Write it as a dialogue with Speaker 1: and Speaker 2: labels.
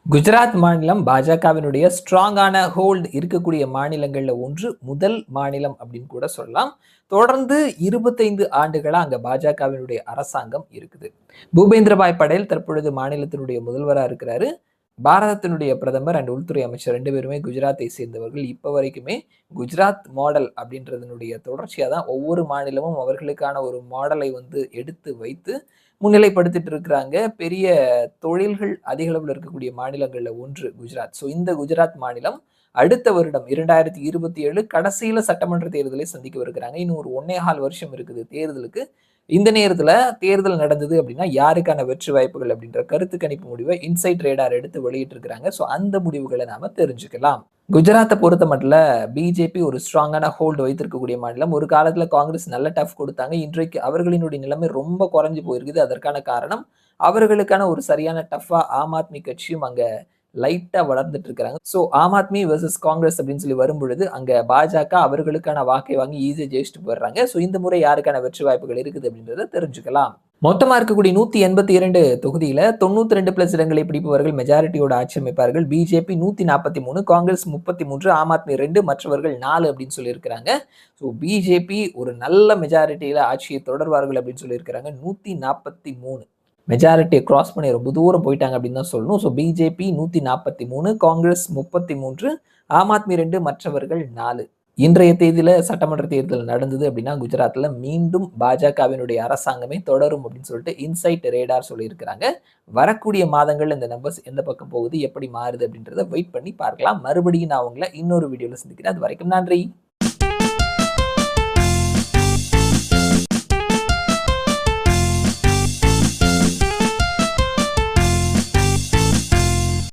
Speaker 1: குஜராத் மாநிலம் பாஜகவினுடைய ஸ்ட்ராங்கான ஹோல்ட் இருக்கக்கூடிய மாநிலங்கள்ல ஒன்று முதல் மாநிலம் அப்படின்னு கூட சொல்லலாம். தொடர்ந்து 25 ஆண்டுகளா அங்க பாஜகவினுடைய அரசாங்கம் இருக்குது. பூபேந்திரபாய் படேல் தற்பொழுது மாநிலத்தினுடைய முதல்வரா இருக்கிறாரு. பாரதத்தினுடைய பிரதமர் அண்ட் உள்துறை அமைச்சர் 2 பேருமே குஜராத்தை சேர்ந்தவர்கள். இப்ப வரைக்குமே குஜராத் மாடல் அப்படின்றதனுடைய தொடர்ச்சியா தான் ஒவ்வொரு மாநிலமும் அவர்களுக்கான ஒரு மாடலை எடுத்து வைத்து முன்னிலைப்படுத்திட்டு இருக்கிறாங்க. பெரிய தொழில்கள் அதிக அளவுல இருக்கக்கூடிய மாநிலங்கள்ல ஒன்று குஜராத். ஸோ இந்த குஜராத் மாநிலம் அடுத்த வருடம் 2027 கடைசியில சட்டமன்ற தேர்தலை சந்திக்கவிருக்கிறாங்க. இன்னும் ஒரு 1 1/4 வருஷம் இருக்குது தேர்தலுக்கு. இந்த நேரத்துல தேர்தல் நடந்தது அப்படின்னா, யாருக்கான வெற்றி வாய்ப்புகள் அப்படின்ற கருத்து கணிப்பு முடிவை இன்சைட் ரேடார் எடுத்து வெளியிட்டிருக்கிறாங்க. ஸோ அந்த முடிவுகள நாம தெரிஞ்சுக்கலாம். குஜராத்த பொறுத்தமட்டுல பிஜேபி ஒரு ஸ்ட்ராங்கான ஹோல்டு வைத்திருக்கக்கூடிய மாநிலம். ஒரு காலத்துல காங்கிரஸ் நல்ல டஃப் கொடுத்தாங்க. இன்றைக்கு அவர்களினுடைய நிலைமை ரொம்ப குறைஞ்சு போயிருக்குது. அதற்கான காரணம் அவர்களுக்கான ஒரு சரியான டஃப்பா ஆம் ஆத்மி கட்சியும் அங்க லைட்டா வளர்ந்துட்டு இருக்காங்க. ஸோ ஆம் ஆத்மி வெர்சஸ் காங்கிரஸ் அப்படின்னு சொல்லி வரும்பொழுது அங்க பாஜக அவர்களுக்கான வாக்கை வாங்கி ஈஸியா ஜெயிச்சுட்டு போயிடுறாங்க. ஸோ இந்த முறை யாருக்கான வெற்றி வாய்ப்புகள் இருக்குது அப்படின்றத தெரிஞ்சுக்கலாம். மொத்தமா இருக்கக்கூடிய 182 தொகுதியில 92 பிளஸ் இடங்களை பிடிப்பவர்கள் மெஜாரிட்டியோட ஆட்சி அமைப்பார்கள். பிஜேபி 143, காங்கிரஸ் 33, ஆம் ஆத்மி 2, மற்றவர்கள் 4 அப்படின்னு சொல்லியிருக்கிறாங்க. ஸோ பிஜேபி ஒரு நல்ல மெஜாரிட்டியில ஆட்சியை தொடர்வார்கள் அப்படின்னு சொல்லியிருக்கிறாங்க. 143 மெஜாரிட்டியை கிராஸ் பண்ணி ரொம்ப தூரம் போயிட்டாங்க அப்படின்னு தான் சொல்லணும். ஸோ பிஜேபி 143, காங்கிரஸ் 33, ஆம் ஆத்மி 2, மற்றவர்கள் 4. இன்றைய தேதியில சட்டமன்ற தேர்தல் நடந்தது அப்படின்னா குஜராத்ல மீண்டும் பாஜகவினுடைய அரசாங்கமே தொடரும் அப்படின்னு சொல்லிட்டு இன்சைட் ரேடார் சொல்லியிருக்கிறாங்க. வரக்கூடிய மாதங்கள்ல இந்த நம்பர்ஸ் எந்த பக்கம் போகுது, எப்படி மாறுது அப்படின்றத வெயிட் பண்ணி பார்க்கலாம். மறுபடியும் நான் உங்களை இன்னொரு வீடியோல சந்திக்கிறேன். அது வரைக்கும் நன்றி.